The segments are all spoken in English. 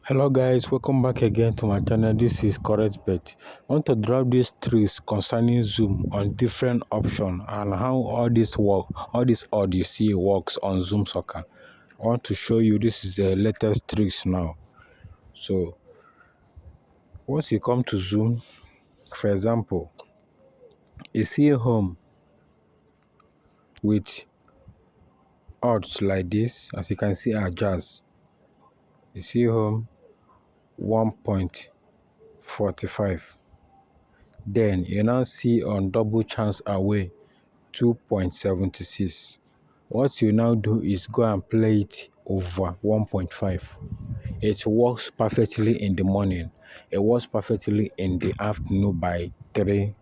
Hello guys, welcome back again to my channel. This is Correct Bet. I want to drop these trees concerning Zoom on different options and how all this odd you see works on Zoom Soccer. I want to show you this is the latest tricks now. So once you come to Zoom, for example, you see a home with odds like this. As you can see are jazz. You see home 1.45. Then you now see on double chance away 2.76. What you now do is go and play it over 1.5. It works perfectly in the morning. It works perfectly in the afternoon by 3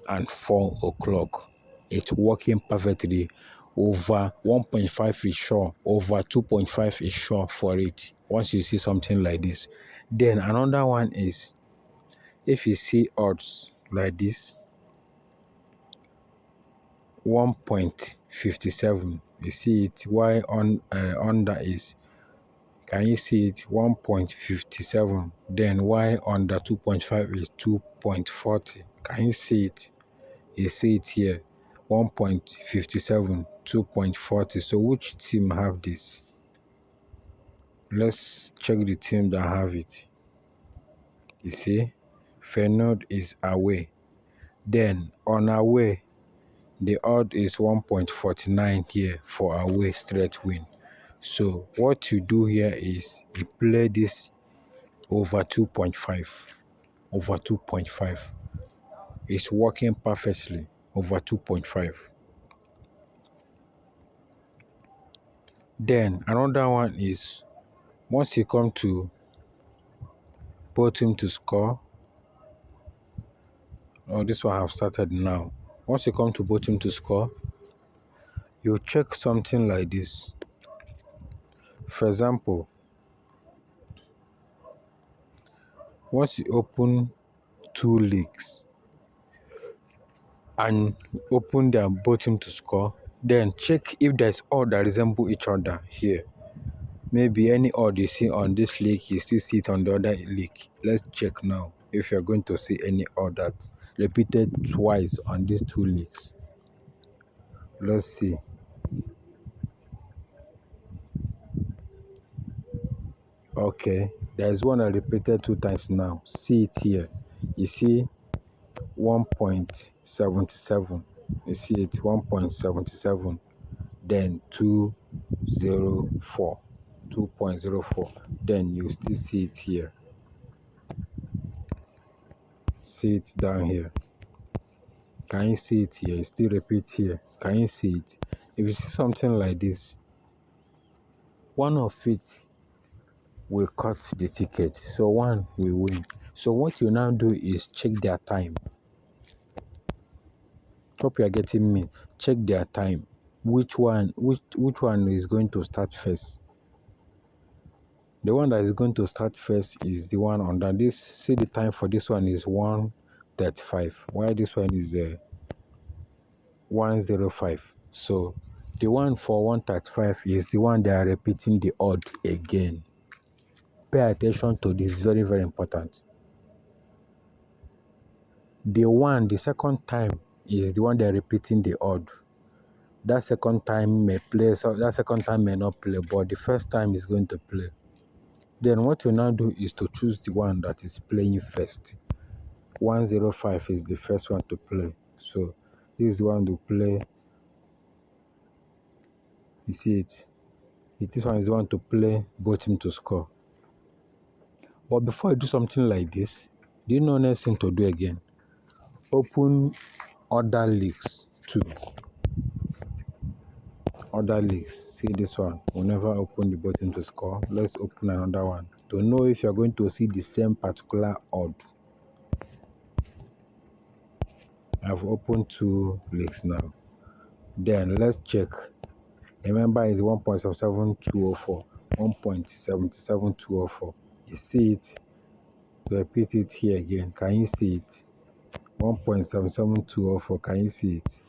and 4 o'clock. It's working perfectly. Over 1.5 is sure. Over 2.5 is sure for it. Once you see something like this. Then another one is if you see odds like this 1.57, you see it. Why on under is, can you see it, 1.57? Then why under 2.5 is 2.40? Can you see it? You see it here, 1.57, 2.40. So which team have this? Let's check the team that have it. You see, Feyenoord is away. Then on away, the odd is 1.49 here for away straight win. So what you do here is you play this over 2.5. Over 2.5. It's working perfectly over 2.5. Then another one is once you come to bottom to score. Oh, this one I have started now. Once you come to bottom to score, you check something like this. For example, once you open two leagues and open their bottom to score, then check if there's odd that resemble each other here. Maybe any odd you see on this league, you still see it on the other league. Let's check now if you're going to see any odd that repeated twice on these two leagues. Let's see. Okay, there's one that repeated 2 times now. See it here. You see 1.77. You see it 1.77. Then 2.04. 2.04. Then you still see it here. See it down here. Can you see it here? It still repeats here. Can you see it? If you see something like this, one of it will cut the ticket, so one will win. So what you now do is check their time. Hope you are getting me. Check their time. Which one is going to start first? The one that is going to start first is the one under this. See the time for this one is 1:35. While this one is 1:05. So the one for 1:35 is the one they are repeating the odd again. Pay attention to this, very, very important. The second time is the one they're repeating the odd. That second time may play, so that second time may not play, but the first time is going to play. Then what you now do is to choose the one that is playing first. 1:05 is the first one to play. So this is the one to play. You see it? This one is the one to play bottom to score. But before you do something like this, do you know next thing to do again? Open other leagues too. Other leagues. See this one. We'll never open the bottom to score. Let's open another one to know if you're going to see the same particular odd. I've opened 2 leagues now. Then let's check. Remember, it's 1.77204. 1.77204. You see it? Repeat it here again. Can you see it? 1.77204. Can you see it?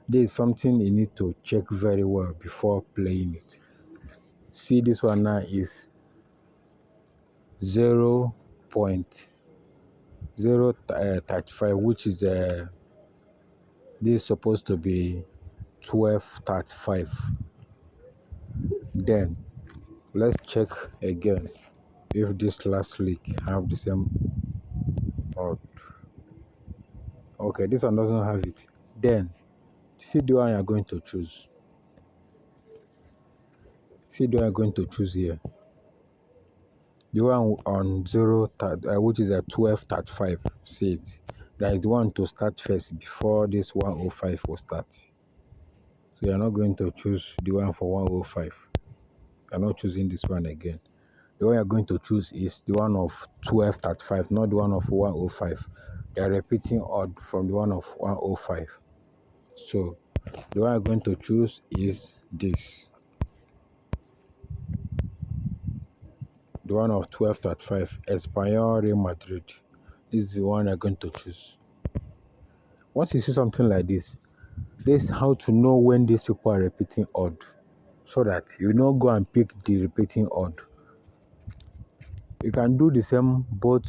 There is something you need to check very well before playing it. See, this one now is 0.035, which is this is supposed to be 1235. Then let's check again if this last leak have the same odd. Okay, this one doesn't have it. Then see the one you're going to choose. See the one you're going to choose here. The one on which is a 1235. See it. That is the one to start first before this 105 will start. So you're not going to choose the one for 105. You're not choosing this one again. The one you're going to choose is the one of 1235, not the one of 105. They are repeating odd from the one of 105. So the one I'm going to choose is this. The one of 1235, Espanyol Real Madrid. This is the one I'm going to choose. Once you see something like this is how to know when these people are repeating odd, so that you not go and pick the repeating odd. You can do the same both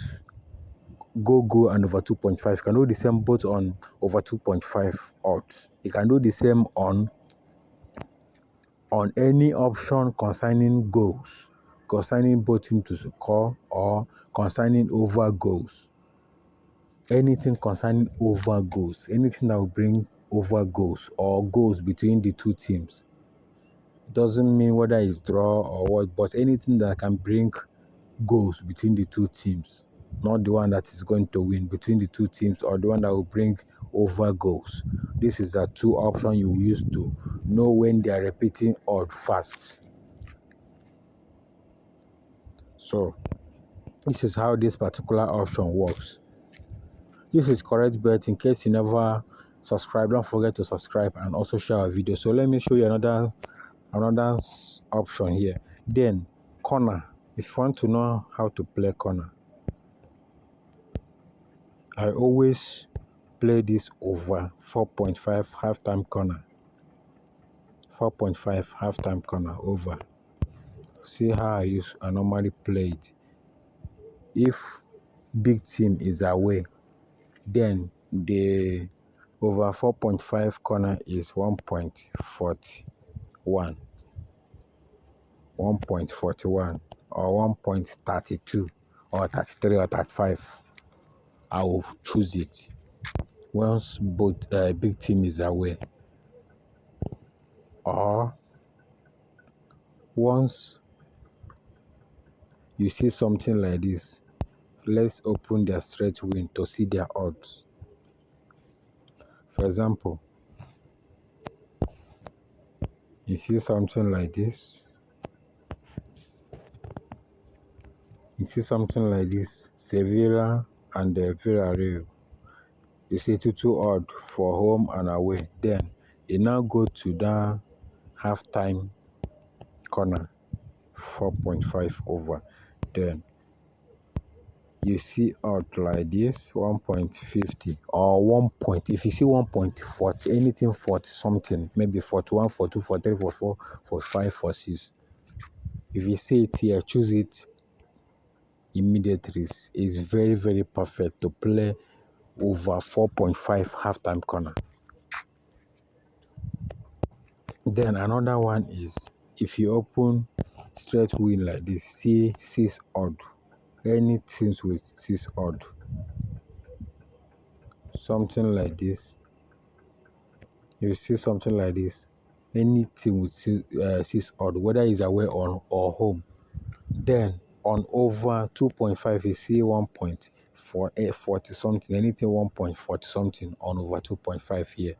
go and over 2.5. You can do the same both on over 2.5 odds. You can do the same on any option concerning goals, concerning both team to score or concerning over goals. Anything concerning over goals, anything that will bring over goals or goals between the two teams. Doesn't mean whether it's draw or what, but anything that can bring goals between the two teams, not the one that is going to win, between the two teams, or the one that will bring over goals. This is the two options you use to know when they are repeating odd fast. So this is how this particular option works. This is correct bet. In case you never subscribe, don't forget to subscribe and also share our video. So let me show you another option here. Then corner. If you want to know how to play corner, I always play this over 4.5 halftime corner. 4.5 halftime corner over. See how I normally play it. If big team is away, then the over 4.5 corner is 1.41. 1.41 or 1.32 or 33 or 35. I will choose it once both big team is away, or once you see something like this. Let's open their straight win to see their odds. For example, you see something like this. You see something like this, Sevilla and Villarreal. You see 2 odd for home and away. Then you now go to that halftime corner, 4.5 over. Then you see odd like this, 1.50 or 1 point. If you see 1.40, anything 40 something, maybe 41, 42, 43, 44, 45, 46. If you see it here, choose it immediately. It's very, very perfect to play over 4.5 halftime corner. Then another one is if you open straight win like this, see 6 odd. Anything with 6 odd. Something like this. You see something like this. Anything with 6 odd, whether it's away or home. Then on over 2.5, you see 1.40 something. Anything 1.40 something on over 2.5 here.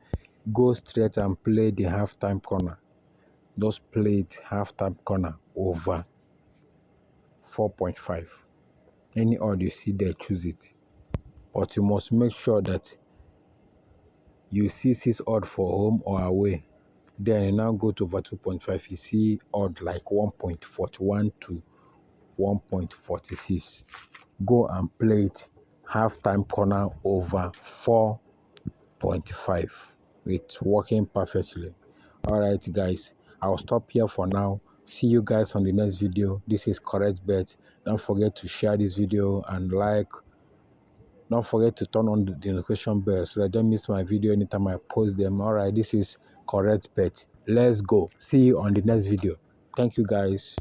Go straight and play the halftime corner. Just play it halftime corner over 4.5. Any odd you see there, choose it. But you must make sure that you see 6 odd for home or away. Then you now go to over 2.5. You see odd like 1.41 to 1.46. Go and play it halftime corner over 4.5. It's working perfectly. Alright guys, I'll stop here for now. See you guys on the next video. This is Correct Bet. Don't forget to share this video and like. Don't forget to turn on the notification bell so that I don't miss my video anytime I post them. Alright, this is Correct Bet. Let's go. See you on the next video. Thank you guys.